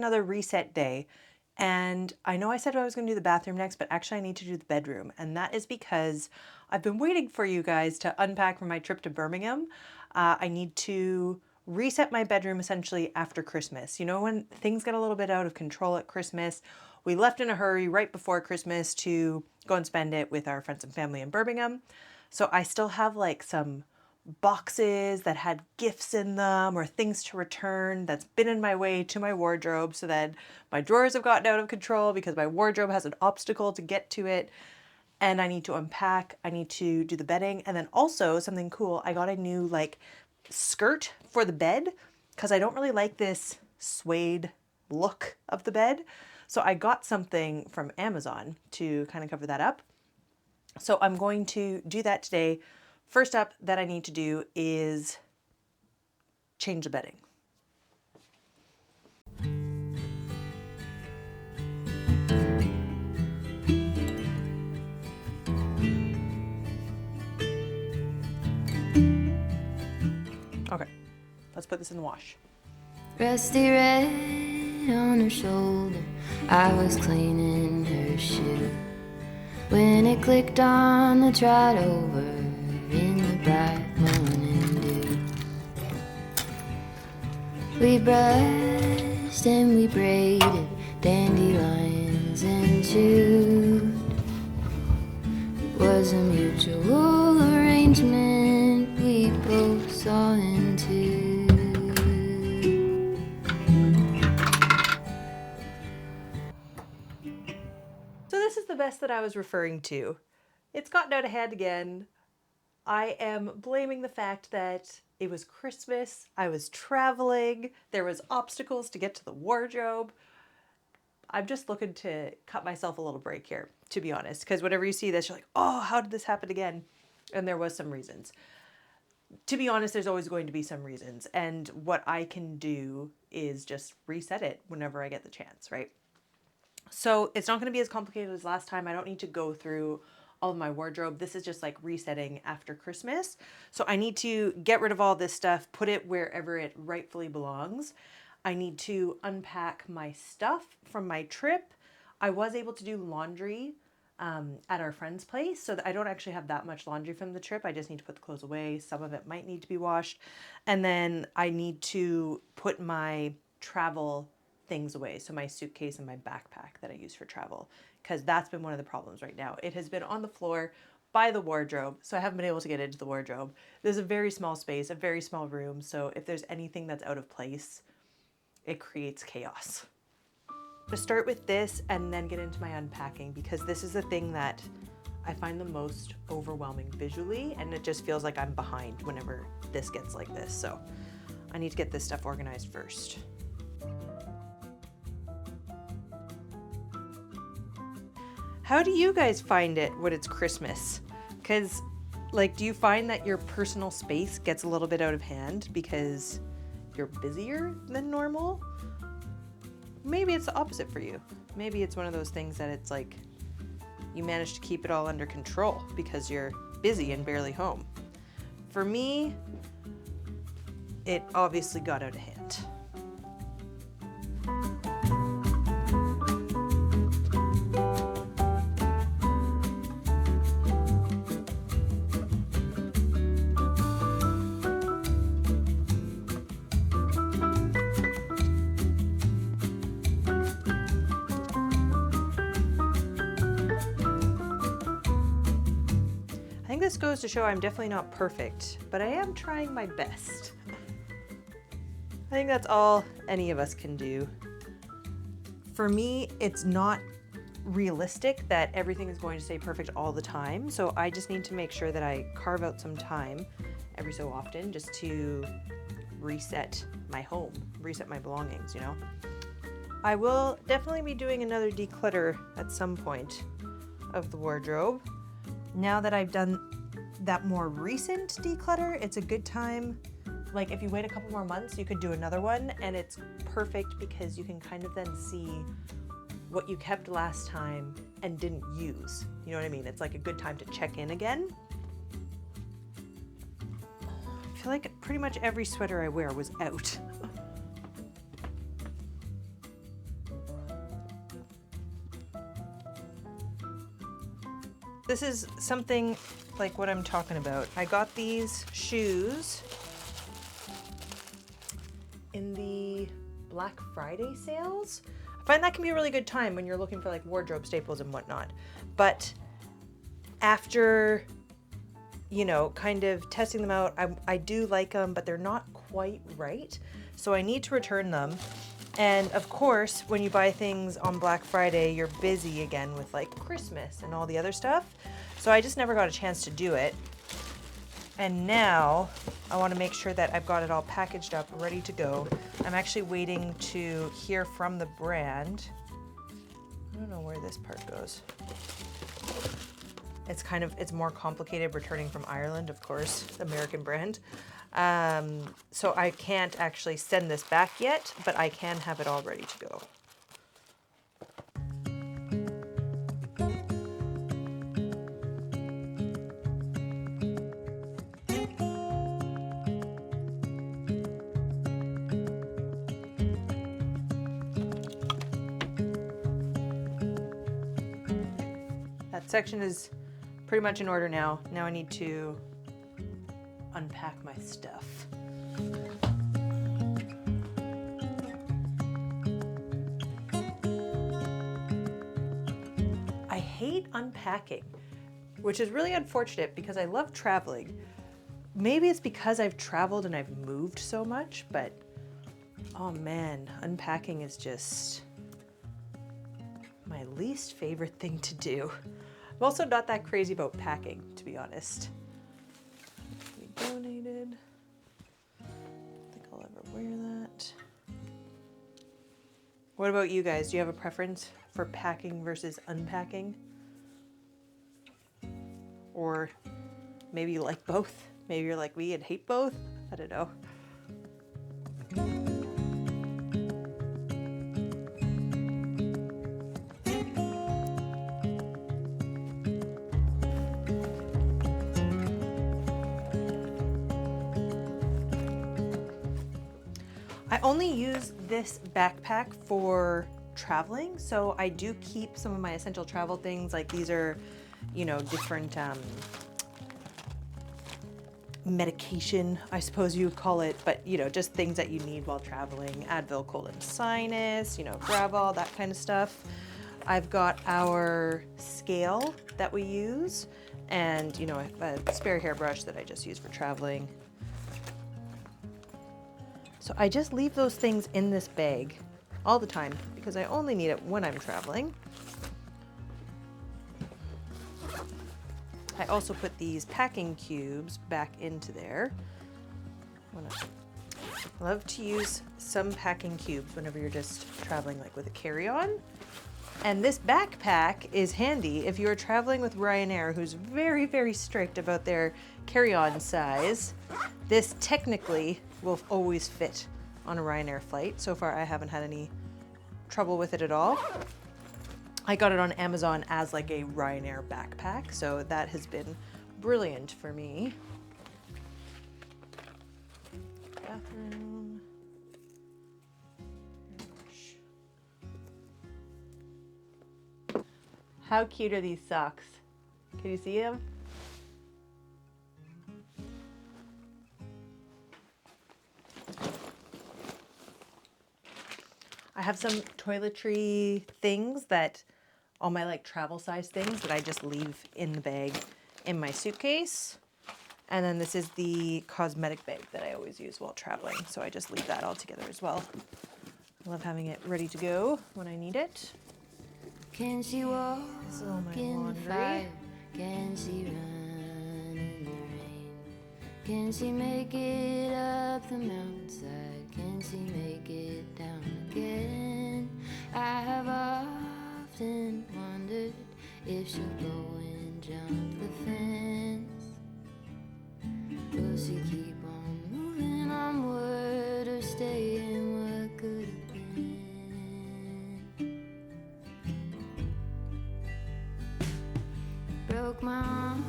another reset day. And I know I said I was going to do the bathroom next, but actually I need to do the bedroom. And that is because I've been waiting for you guys to unpack from my trip to Birmingham. I need to reset my bedroom essentially after Christmas. You know, when things get a little bit out of control at Christmas, we left in a hurry right before Christmas to go and spend it with our friends and family in Birmingham. So I still have like some boxes that had gifts in them or things to return that's been in my way to my wardrobe, so that my drawers have gotten out of control because my wardrobe has an obstacle to get to it. And I need to unpack, I need to do the bedding. And then also something cool, I got a new like skirt for the bed because I don't really like this suede look of the bed. So I got something from Amazon to kind of cover that up. So I'm going to do that today. First up that I need to do is change the bedding. Okay, let's put this in the wash. Rusty red on her shoulder, I was cleaning her shoe when it clicked on the trot over in the bright morning dew. We brushed and we braided dandelions and chewed. It was a mutual arrangement we both saw into. So this is the mess that I was referring to. It's gotten out of hand again. I am blaming the fact that it was Christmas, I was traveling, there was obstacles to get to the wardrobe. I'm just looking to cut myself a little break here, to be honest, because whenever you see this, you're like, oh, how did this happen again? And there was some reasons. To be honest, there's always going to be some reasons. And what I can do is just reset it whenever I get the chance, right? So it's not going to be as complicated as last time. I don't need to go through all of my wardrobe. This is just like resetting after Christmas. So I need to get rid of all this stuff, put it wherever it rightfully belongs. I need to unpack my stuff from my trip. I was able to do laundry at our friend's place, so that I don't actually have that much laundry from the trip. I just need to put the clothes away. Some of it might need to be washed. And then I need to put my travel things away. So my suitcase and my backpack that I use for travel, because that's been one of the problems right now. It has been on the floor by the wardrobe, so I haven't been able to get into the wardrobe. There's a very small space, a very small room, so if there's anything that's out of place, it creates chaos. To start with this and then get into my unpacking, because this is the thing that I find the most overwhelming visually, and it just feels like I'm behind whenever this gets like this. So I need to get this stuff organized first. How do you guys find it when it's Christmas? Because, like, do you find that your personal space gets a little bit out of hand because you're busier than normal? Maybe it's the opposite for you. Maybe it's one of those things that it's like you manage to keep it all under control because you're busy and barely home. For me, it obviously got out of hand. I think this goes to show I'm definitely not perfect, but I am trying my best. I think that's all any of us can do. For me, it's not realistic that everything is going to stay perfect all the time, so I just need to make sure that I carve out some time every so often just to reset my home, reset my belongings, you know? I will definitely be doing another declutter at some point of the wardrobe. Now that I've done that more recent declutter, it's a good time. Like if you wait a couple more months, you could do another one, and it's perfect because you can kind of then see what you kept last time and didn't use. You know what I mean? It's like a good time to check in again. I feel like pretty much every sweater I wear was out. this is something like what I'm talking about. I got these shoes in the Black Friday sales. I find that can be a really good time when you're looking for like wardrobe staples and whatnot. But after, you know, kind of testing them out, I do like them, but they're not quite right. So I need to return them. And of course, when you buy things on Black Friday, you're busy again with like Christmas and all the other stuff. So I just never got a chance to do it. And now I want to make sure that I've got it all packaged up, ready to go. I'm actually waiting to hear from the brand. I don't know where this part goes. It's more complicated returning from Ireland, of course, American brand. So I can't actually send this back yet, but I can have it all ready to go. That section is pretty much in order now. Now I need to unpack my stuff. I hate unpacking, which is really unfortunate because I love traveling. Maybe it's because I've traveled and I've moved so much, but oh man, unpacking is just my least favorite thing to do. I'm also not that crazy about packing, to be honest. We donated. I don't think I'll ever wear that. What about you guys? Do you have a preference for packing versus unpacking? Or maybe you like both? Maybe you're like me and hate both? I don't know. I only use this backpack for traveling, so I do keep some of my essential travel things. Like these are, you know, different medication, I suppose you would call it, but you know, just things that you need while traveling. Advil, cold and sinus, you know, Gravol, that kind of stuff. I've got our scale that we use, and you know, a spare hairbrush that I just use for traveling. So I just leave those things in this bag all the time because I only need it when I'm traveling. I also put these packing cubes back into there. I love to use some packing cubes whenever you're just traveling like with a carry-on. And this backpack is handy if you're traveling with Ryanair, who's very, very strict about their carry-on size. This technically will always fit on a Ryanair flight. So far, I haven't had any trouble with it at all. I got it on Amazon as like a Ryanair backpack, so that has been brilliant for me. Bathroom. How cute are these socks? Can you see them? I have some toiletry things that, all my like travel size things that I just leave in the bag in my suitcase. And then this is the cosmetic bag that I always use while traveling. So I just leave that all together as well. I love having it ready to go when I need it. Can she walk This is all my in the laundry. fire? Can she run in the rain? Can she make it up the mountainside? Can she make it down again? I have often wondered if she'll go and jump the fence. Will she keep on moving onward or stay in what could have been? Broke my arm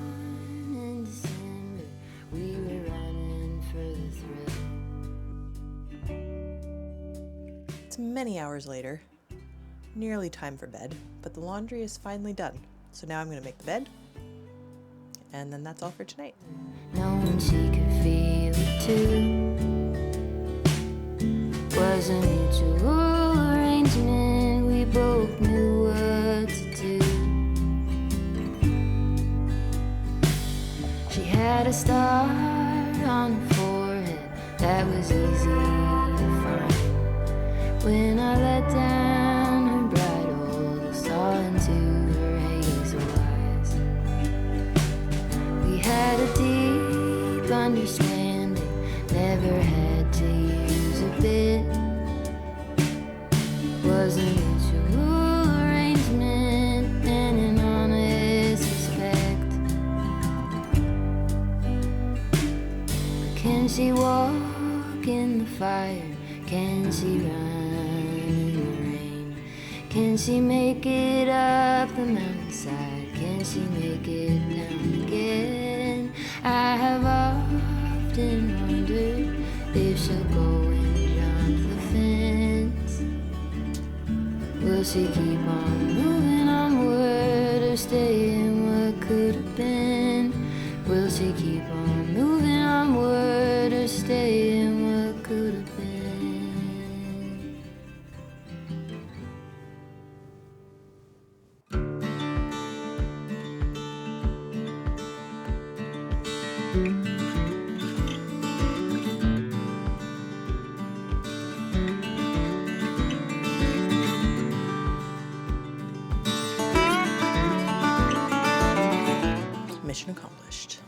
in December. We were running for the thrill. It's many hours later, nearly time for bed, but the laundry is finally done. So now I'm gonna make the bed And then that's all for tonight. Knowing she could feel it too was a mutual arrangement. We both knew what to do. She had a star on her forehead that was easy to find. When I let down her bridle, saw into her hazel eyes. We had a deep understanding, never had to use a bit. Was a mutual arrangement and an honest respect. Can she walk in the fire? Can she run in the rain? Can she make it up the mountainside? Can she make it down again? I have often wondered if she'll go and jump the fence. Will she keep on moving onward or stay in what could have been? Will she keep on moving onward or stay in what could have been? Mission accomplished.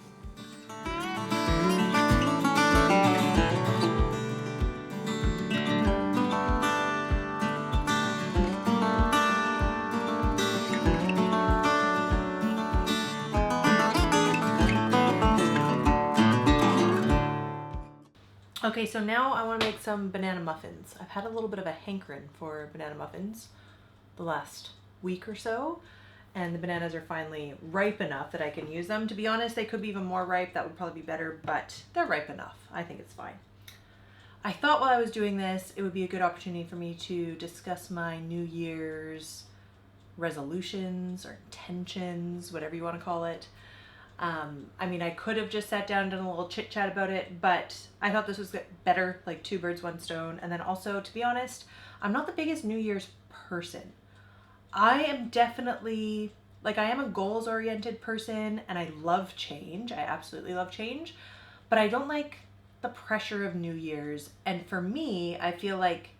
Okay, so now I want to make some banana muffins. I've had a little bit of a hankering for banana muffins the last week or so, and the bananas are finally ripe enough that I can use them. To be honest, they could be even more ripe. That would probably be better, but they're ripe enough. I think it's fine. I thought while I was doing this, it would be a good opportunity for me to discuss my New Year's resolutions or intentions, whatever you want to call it. I mean, I could have just sat down and done a little chit chat about it, but I thought this was better, like 2 birds, 1 stone. And then also, to be honest, I'm not the biggest New Year's person. I am definitely, like, I am a goals oriented person and I love change. I absolutely love change, but I don't like the pressure of New Year's. And for me, I feel like,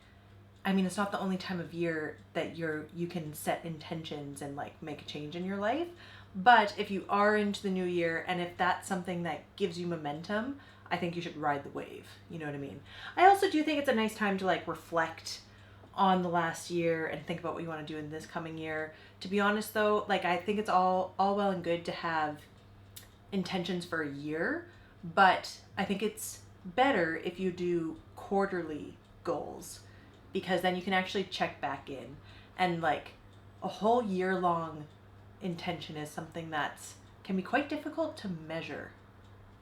I mean, it's not the only time of year that you can set intentions and like make a change in your life. But if you are into the new year and if that's something that gives you momentum, I think you should ride the wave. You know what I mean? I also do think it's a nice time to like reflect on the last year and think about what you want to do in this coming year. To be honest though, like I think it's all well and good to have intentions for a year, but I think it's better if you do quarterly goals, because then you can actually check back in, and like a whole year long intention is something that can be quite difficult to measure.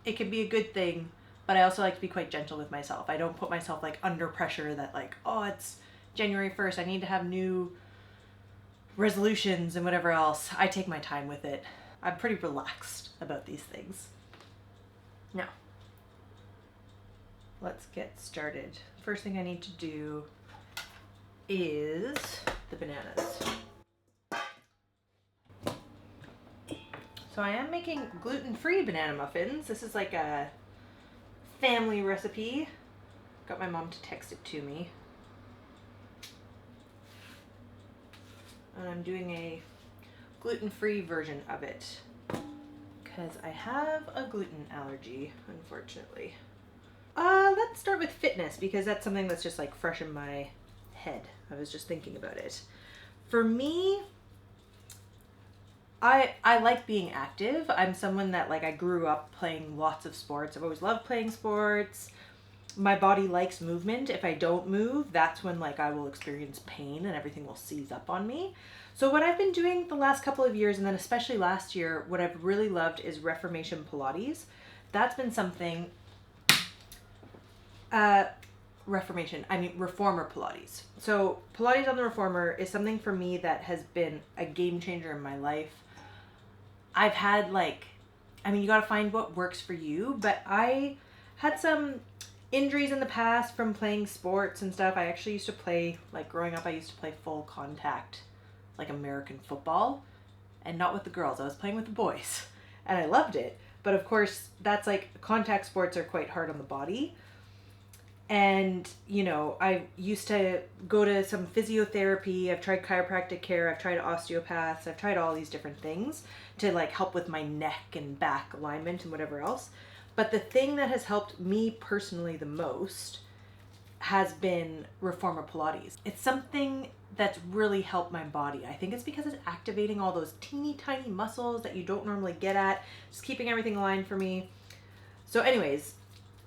It can be a good thing, but I also like to be quite gentle with myself. I don't put myself like under pressure that like, oh, it's January 1st, I need to have new resolutions and whatever else. I take my time with it. I'm pretty relaxed about these things. Now, let's get started. First thing I need to do is the bananas. So I am making gluten-free banana muffins. This is like a family recipe. Got my mom to text it to me. And I'm doing a gluten-free version of it because I have a gluten allergy, unfortunately. Let's start with fitness because that's something that's just like fresh in my head. I was just thinking about it. For me, I like being active. I'm someone that like I grew up playing lots of sports. I've always loved playing sports. My body likes movement. If I don't move, that's when like I will experience pain and everything will seize up on me. So what I've been doing the last couple of years, and then especially last year, what I've really loved is Reformation Pilates. That's been something, Reformer Pilates. So Pilates on the Reformer is something for me that has been a game changer in my life. I've had like you got to find what works for you. But I had some injuries in the past from playing sports and stuff. I actually used to play, like growing up, I used to play full contact, like American football, and not with the girls. I was playing with the boys, and I loved it. But of course, that's like contact sports are quite hard on the body. And, I used to go to some physiotherapy. I've tried chiropractic care. I've tried osteopaths. I've tried all these different things to like help with my neck and back alignment and whatever else. But the thing that has helped me personally the most has been reformer Pilates. It's something that's really helped my body. I think it's because it's activating all those teeny tiny muscles that you don't normally get at, just keeping everything aligned for me. So anyways,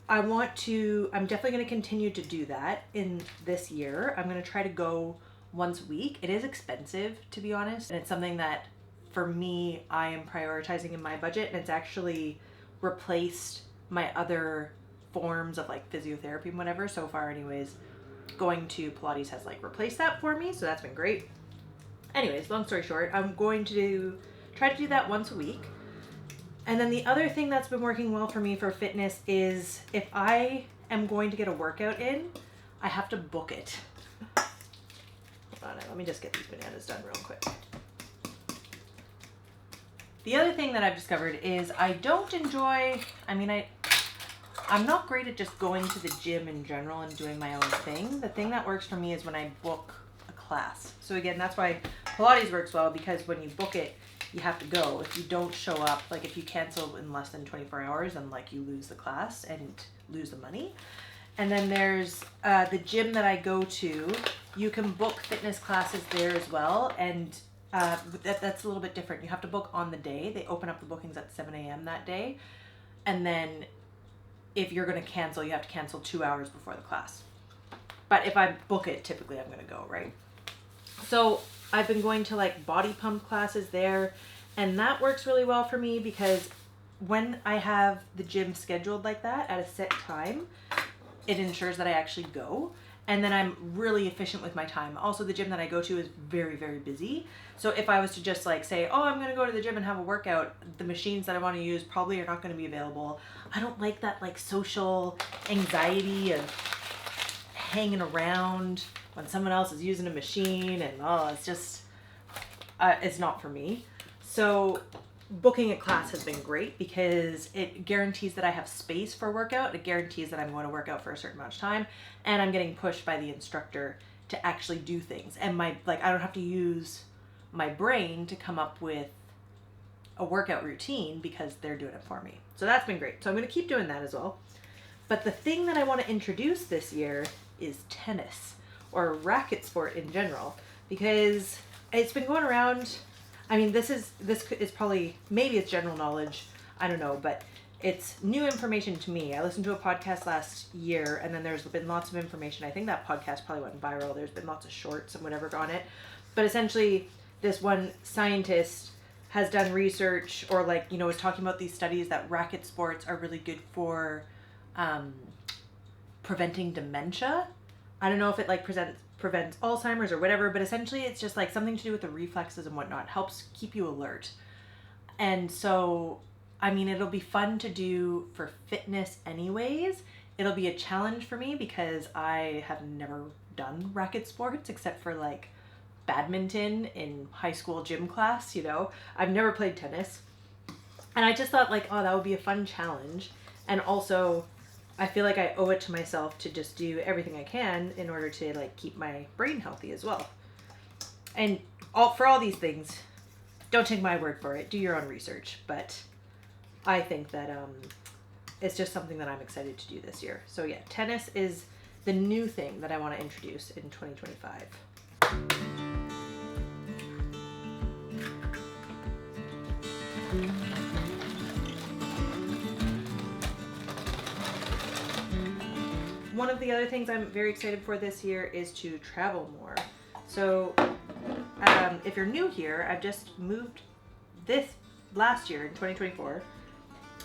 I'm definitely going to continue to do that in this year. I'm going to try to go once a week. It is expensive, to be honest. And it's something that, for me, I am prioritizing in my budget. And it's actually replaced my other forms of like physiotherapy and whatever. So far, anyways, going to Pilates has like replaced that for me. So that's been great. Anyways, long story short, I'm going to try to do that once a week. And then the other thing that's been working well for me for fitness is if I am going to get a workout in, I have to book it. Hold on, let me just get these bananas done real quick. The other thing that I've discovered is I don't enjoy, I'm not great at just going to the gym in general and doing my own thing. The thing that works for me is when I book a class. So again, that's why Pilates works well, because when you book it, you have to go. If you don't show up, like if you cancel in less than 24 hours, then like you lose the class and lose the money. And then there's the gym that I go to. You can book fitness classes there as well. And that's a little bit different. You have to book on the day. They open up the bookings at 7 a.m. that day. And then if you're going to cancel, you have to cancel 2 hours before the class. But if I book it, typically I'm going to go, right? So I've been going to like body pump classes there, and that works really well for me because when I have the gym scheduled like that at a set time, it ensures that I actually go, and then I'm really efficient with my time. Also, the gym that I go to is very, very busy. So if I was to just like say, oh, I'm going to go to the gym and have a workout, the machines that I want to use probably are not going to be available. I don't like that like social anxiety of hanging around when someone else is using a machine, and it's just, it's not for me. So booking a class has been great because it guarantees that I have space for workout. It guarantees that I'm going to work out for a certain amount of time, and I'm getting pushed by the instructor to actually do things. And I don't have to use my brain to come up with a workout routine because they're doing it for me. So that's been great. So I'm going to keep doing that as well. But the thing that I want to introduce this year is tennis, or racket sport in general, because it's been going around. This is probably, maybe it's general knowledge, I don't know, but it's new information to me. I listened to a podcast last year, and then there's been lots of information. I think that podcast probably went viral. There's been lots of shorts and whatever on it. But essentially, this one scientist has done research, or was talking about these studies that racket sports are really good for preventing dementia. I don't know if it prevents Alzheimer's or whatever, but essentially it's just like something to do with the reflexes and whatnot. It helps keep you alert. And so, it'll be fun to do for fitness anyways. It'll be a challenge for me because I have never done racket sports except for like badminton in high school gym class, I've never played tennis. And I just thought that would be a fun challenge. And also, I feel like I owe it to myself to just do everything I can in order to keep my brain healthy as well. And for all these things, don't take my word for it. Do your own research. But I think that it's just something that I'm excited to do this year. So yeah, tennis is the new thing that I want to introduce in 2025. One of the other things I'm very excited for this year is to travel more. So if you're new here, I've just moved last year in 2024.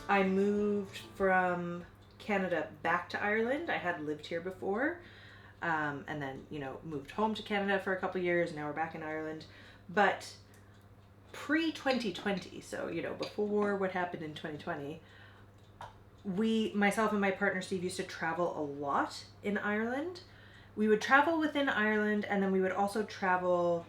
I moved from Canada back to Ireland. I had lived here before, and then, moved home to Canada for a couple years. Now we're back in Ireland. But pre-2020, so, you know, before what happened in 2020, myself and my partner Steve used to travel a lot in Ireland. We would travel within Ireland, and then we would also travel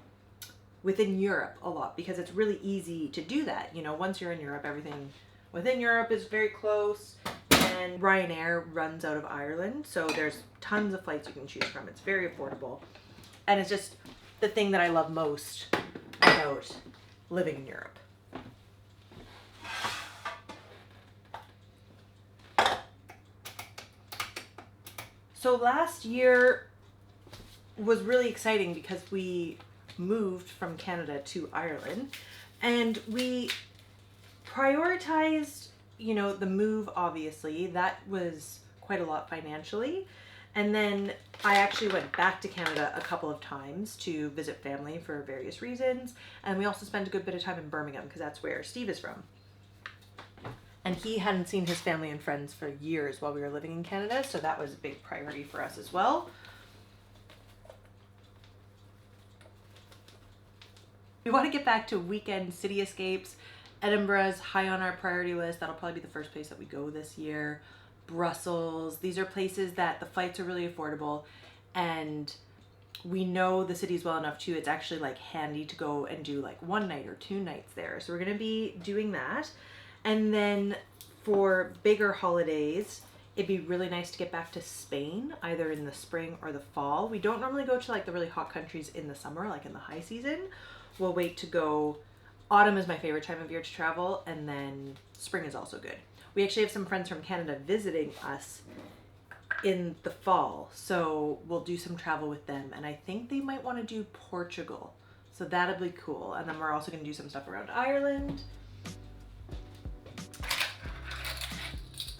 within Europe a lot, because it's really easy to do that. You know, once you're in Europe, everything within Europe is very close, and Ryanair runs out of Ireland, so there's tons of flights you can choose from. It's very affordable, and it's just the thing that I love most about living in Europe. So last year was really exciting because we moved from Canada to Ireland, and we prioritized, you know, the move. Obviously that was quite a lot financially, and then I actually went back to Canada a couple of times to visit family for various reasons, and we also spent a good bit of time in Birmingham because that's where Steve is from, and he hadn't seen his family and friends for years while we were living in Canada, so that was a big priority for us as well. We want to get back to weekend city escapes. Edinburgh's high on our priority list. That'll probably be the first place that we go this year. Brussels. These are places that the flights are really affordable, and we know the cities well enough too. It's actually like handy to go and do like 1 night or 2 nights there. So we're going to be doing that. And then for bigger holidays, it'd be really nice to get back to Spain, either in the spring or the fall. We don't normally go to like the really hot countries in the summer, like in the high season. We'll wait to go. Autumn is my favorite time of year to travel, and then spring is also good. We actually have some friends from Canada visiting us in the fall, so we'll do some travel with them, and I think they might want to do Portugal, so that'll be cool. And then we're also going to do some stuff around Ireland.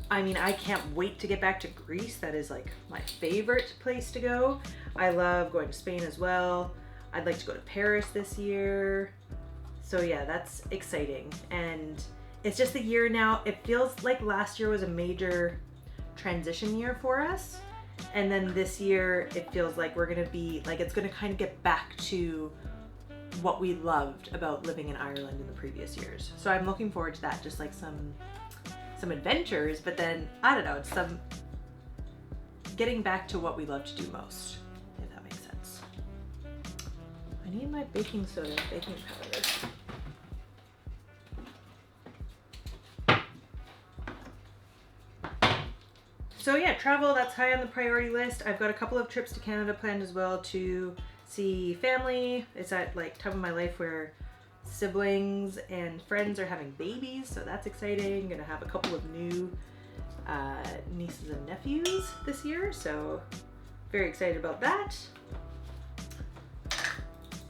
I mean, I can't wait to get back to Greece. That is like my favorite place to go. I love going to Spain as well. I'd like to go to Paris this year. So yeah, that's exciting. And it's just the year now. It feels like last year was a major transition year for us. And then this year, it feels like we're gonna be, like it's gonna kind of get back to what we loved about living in Ireland in the previous years. So I'm looking forward to that, just like some adventures, but then, I don't know, it's some getting back to what we love to do most, if that makes sense. I need my baking soda and baking powder. So yeah, travel, that's high on the priority list. I've got a couple of trips to Canada planned as well to see family. It's at like time of my life where siblings and friends are having babies, so that's exciting. Gonna have a couple of new nieces and nephews this year, so very excited about that.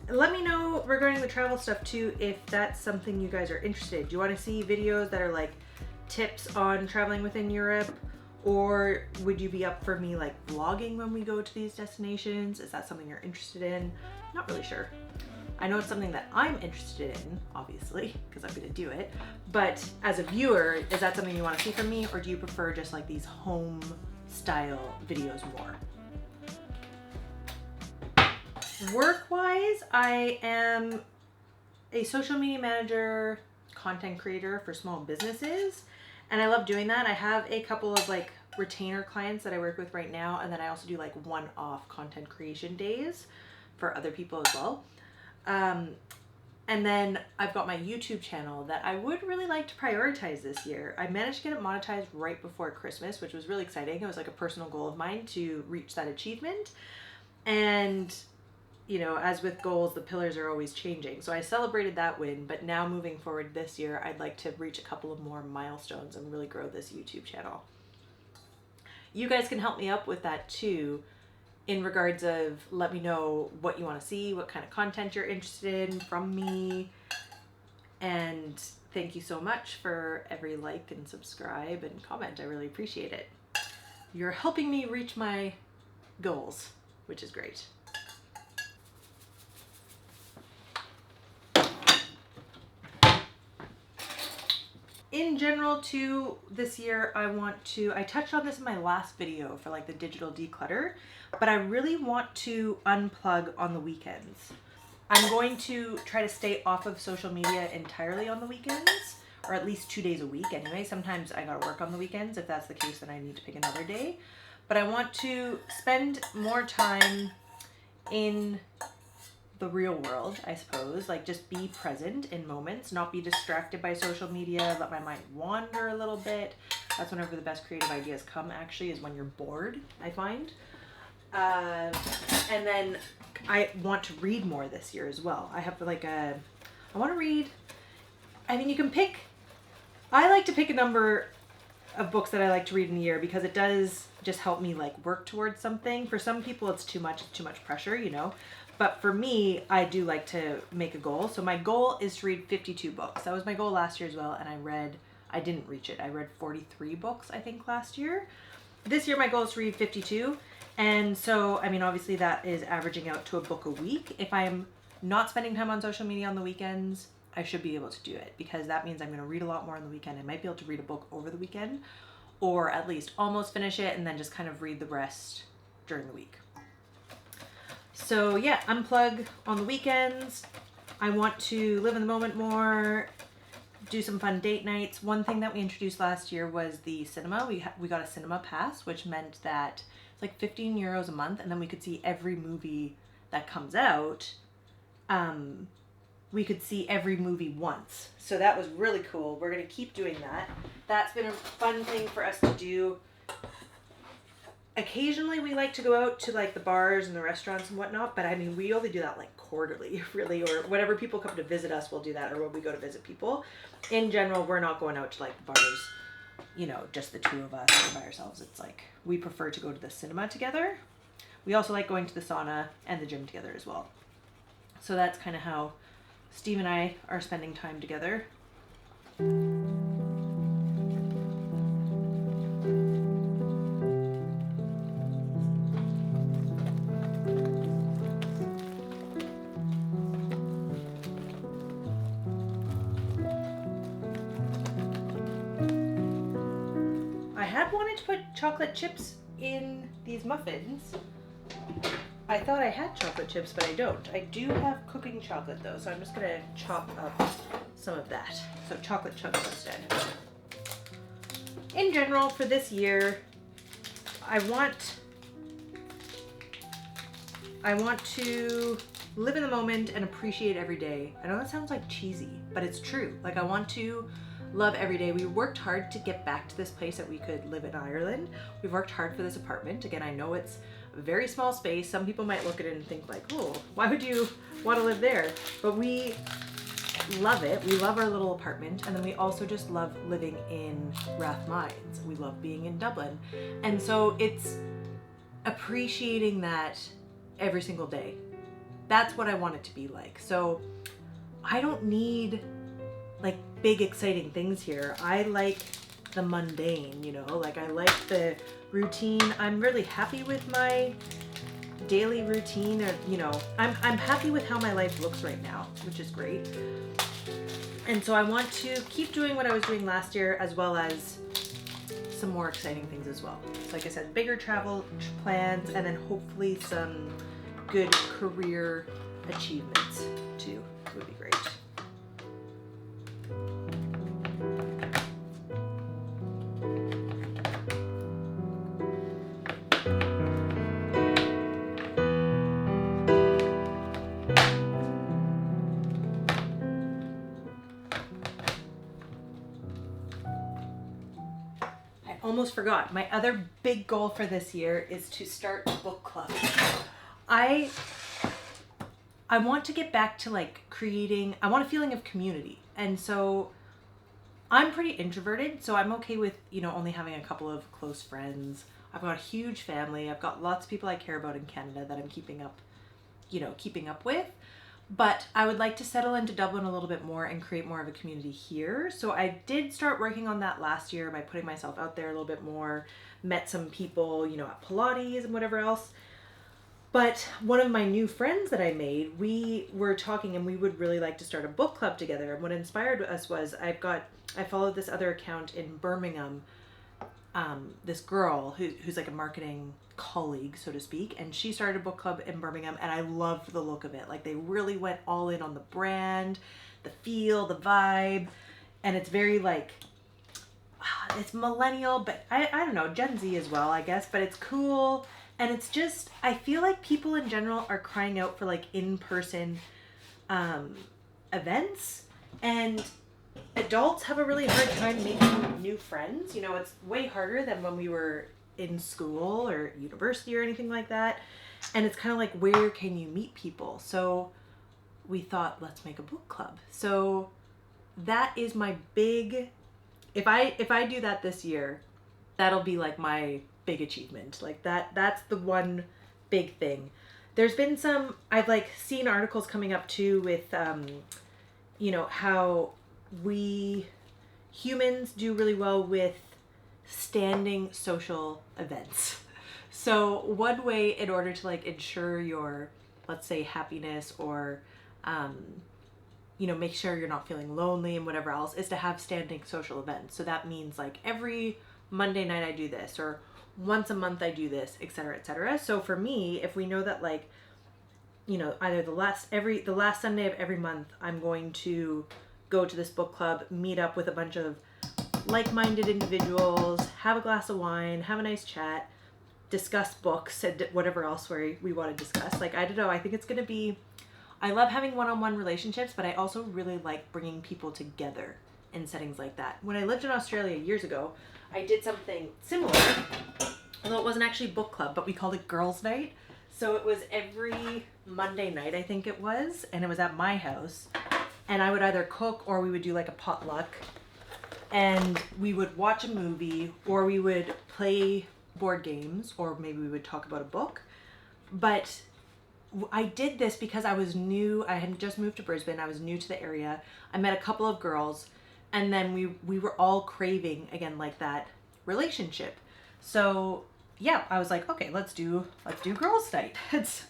Let me know regarding the travel stuff too, if that's something you guys are interested in. Do you want to see videos that are like tips on traveling within Europe, or would you be up for me like vlogging when we go to these destinations? Is that something you're interested in? Not really sure. I know it's something that I'm interested in, obviously, because I'm gonna do it. But as a viewer, is that something you want to see from me, or do you prefer just like these home style videos more? Work-wise, I am a social media manager, content creator for small businesses, and I love doing that. I have a couple of like retainer clients that I work with right now, and then I also do like one-off content creation days for other people as well. And then I've got my YouTube channel that I would really like to prioritize this year. I managed to get it monetized right before Christmas, which was really exciting. It was like a personal goal of mine to reach that achievement. And, you know, as with goals, the pillars are always changing. So I celebrated that win, but now moving forward this year, I'd like to reach a couple of more milestones and really grow this YouTube channel. You guys can help me up with that too, in regards of let me know what you want to see, what kind of content you're interested in from me. And thank you so much for every like and subscribe and comment. I really appreciate it. You're helping me reach my goals, which is great. In general too, this year I touched on this in my last video for like the digital declutter, but I really want to unplug on the weekends. I'm going to try to stay off of social media entirely on the weekends, or at least 2 days a week anyway. Sometimes I gotta work on the weekends. If that's the case, then I need to pick another day. But I want to spend more time in the real world, I suppose. Like, just be present in moments, not be distracted by social media, let my mind wander a little bit. That's whenever the best creative ideas come, actually, is when you're bored, I find. And then I want to read more this year as well. I want to read, I mean, you can pick, I like to pick a number of books that I like to read in a year because it does just help me like work towards something. For some people it's too much pressure, you know. But for me, I do like to make a goal. So my goal is to read 52 books. That was my goal last year as well, and I didn't reach it. I read 43 books, I think, last year. This year my goal is to read 52. And so, I mean, obviously that is averaging out to a book a week. If I'm not spending time on social media on the weekends, I should be able to do it, because that means I'm going to read a lot more on the weekend. I might be able to read a book over the weekend, or at least almost finish it and then just kind of read the rest during the week. So yeah, unplug on the weekends. I want to live in the moment more, do some fun date nights. One thing that we introduced last year was the cinema. We got a cinema pass, which meant that it's like 15 euros a month, and then we could see every movie that comes out. We could see every movie once. So that was really cool. We're going to keep doing that. That's been a fun thing for us to do. Occasionally we like to go out to like the bars and the restaurants and whatnot, but I mean, we only do that like quarterly, really, or whenever people come to visit us, we'll do that, or when we go to visit people. In general, we're not going out to like the bars, you know, just the two of us or by ourselves. It's like, we prefer to go to the cinema together. We also like going to the sauna and the gym together as well. So that's kind of how Steve and I are spending time together. I had wanted to put chocolate chips in these muffins. I thought I had chocolate chips, but I don't. I do have cooking chocolate though, so I'm just gonna chop up some of that. So chocolate chunks instead. In general, for this year, I want to live in the moment and appreciate every day. I know that sounds like cheesy, but it's true. Like, I want to love every day. We worked hard to get back to this place that we could live in Ireland. We've worked hard for this apartment. Again, I know it's a very small space. Some people might look at it and think like, oh, why would you want to live there? But we love it. We love our little apartment. And then we also just love living in Rathmines. We love being in Dublin. And so it's appreciating that every single day. That's what I want it to be like. So I don't need like big exciting things here. I like the mundane, you know, like I like the routine. I'm really happy with my daily routine, or, you know, I'm happy with how my life looks right now, which is great. And so I want to keep doing what I was doing last year, as well as some more exciting things as well. So like I said, bigger travel plans, and then hopefully some good career achievements too would be great. Almost forgot. My other big goal for this year is to start a book club. I want to get back to like creating, I want a feeling of community. And so I'm pretty introverted, so I'm okay with, you know, only having a couple of close friends. I've got a huge family. I've got lots of people I care about in Canada that I'm keeping up with. But I would like to settle into Dublin a little bit more and create more of a community here. So I did start working on that last year by putting myself out there a little bit more, met some people, you know, at Pilates and whatever else. But one of my new friends that I made, we were talking and we would really like to start a book club together. And what inspired us was I followed this other account in Birmingham this girl who's like a marketing colleague, so to speak, and she started a book club in Birmingham, and I loved the look of it. Like they really went all in on the brand, the feel, the vibe, and it's very like, it's millennial, but I don't know, Gen Z as well, I guess, but it's cool. And it's just, I feel like people in general are crying out for like in-person events, and adults have a really hard time making new friends. You know, it's way harder than when we were in school or university or anything like that. And it's kind of like, where can you meet people? So we thought, let's make a book club. So that is my big, if I do that this year, that'll be like my big achievement. Like that's the one big thing. There's been some, I've like seen articles coming up too with you know, how we humans do really well with standing social events. So one way in order to like ensure your, let's say, happiness or you know, make sure you're not feeling lonely and whatever else, is to have standing social events. So that means like every Monday night I do this, or once a month I do this, etc., etc. So for me, if we know that like, you know, either the last Sunday of every month, I'm going to go to this book club, meet up with a bunch of like-minded individuals, have a glass of wine, have a nice chat, discuss books and whatever else we want to discuss. Like, I don't know, I think it's going to be, I love having one-on-one relationships, but I also really like bringing people together in settings like that. When I lived in Australia years ago, I did something similar, although it wasn't actually book club, but we called it girls' night. So it was every Monday night, I think it was, and it was at my house. And I would either cook or we would do like a potluck, and we would watch a movie, or we would play board games, or maybe we would talk about a book. But I did this because I was new. I had just moved to Brisbane. I was new to the area. I met a couple of girls, and then we were all craving, again, like that relationship. So yeah, I was like, okay, let's do girls' night.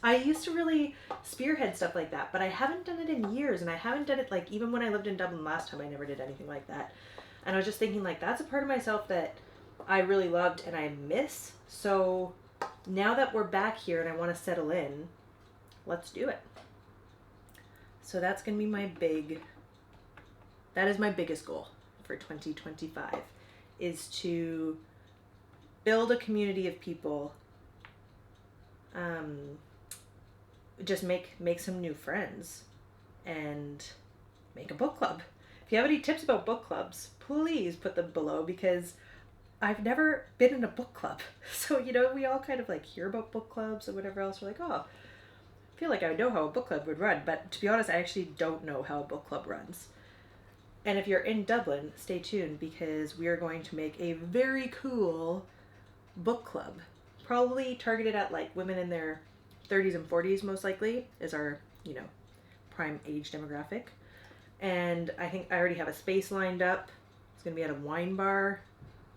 I used to really spearhead stuff like that, but I haven't done it in years, and I haven't done it like, even when I lived in Dublin last time, I never did anything like that. And I was just thinking like, that's a part of myself that I really loved and I miss. So now that we're back here and I want to settle in, let's do it. So that's going to be that is my biggest goal for 2025, is to build a community of people, just make some new friends, and make a book club. If you have any tips about book clubs, please put them below, because I've never been in a book club. So, you know, we all kind of like hear about book clubs and whatever else. We're like, oh, I feel like I know how a book club would run. But to be honest, I actually don't know how a book club runs. And if you're in Dublin, stay tuned, because we are going to make a very cool book club, probably targeted at like women in their 30s and 40s, most likely, is our, you know, prime age demographic. And I think I already have a space lined up. It's going to be at a wine bar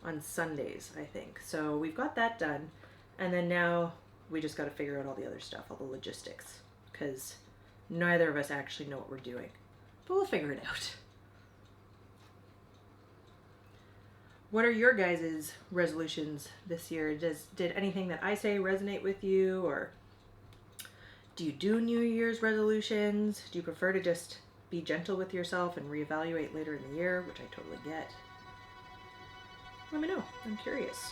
on Sundays, I think. So we've got that done. And then now we just got to figure out all the other stuff, all the logistics, because neither of us actually know what we're doing. But we'll figure it out. What are your guys' resolutions this year? Did anything that I say resonate with you, or do you do New Year's resolutions? Do you prefer to just be gentle with yourself and reevaluate later in the year, which I totally get? Let me know. I'm curious.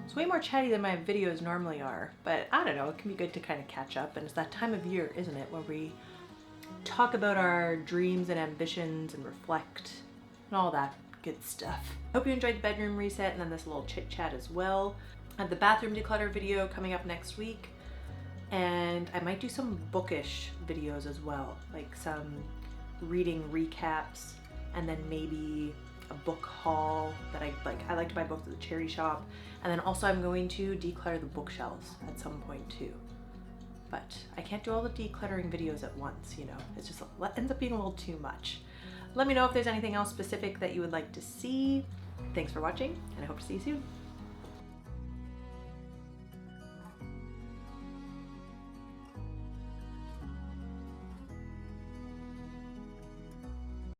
It's way more chatty than my videos normally are, but I don't know, it can be good to kind of catch up, and it's that time of year, isn't it, where we talk about our dreams and ambitions and reflect and all that good stuff. Hope you enjoyed the bedroom reset and then this little chit chat as well. I have the bathroom declutter video coming up next week, And I might do some bookish videos as well, like some reading recaps, and then maybe a book haul that I like. I like to buy books at the charity shop. And then also I'm going to declutter the bookshelves at some point too. But I can't do all the decluttering videos at once, you know. It's just, it ends up being a little too much. Let me know if there's anything else specific that you would like to see. Thanks for watching, and I hope to see you soon.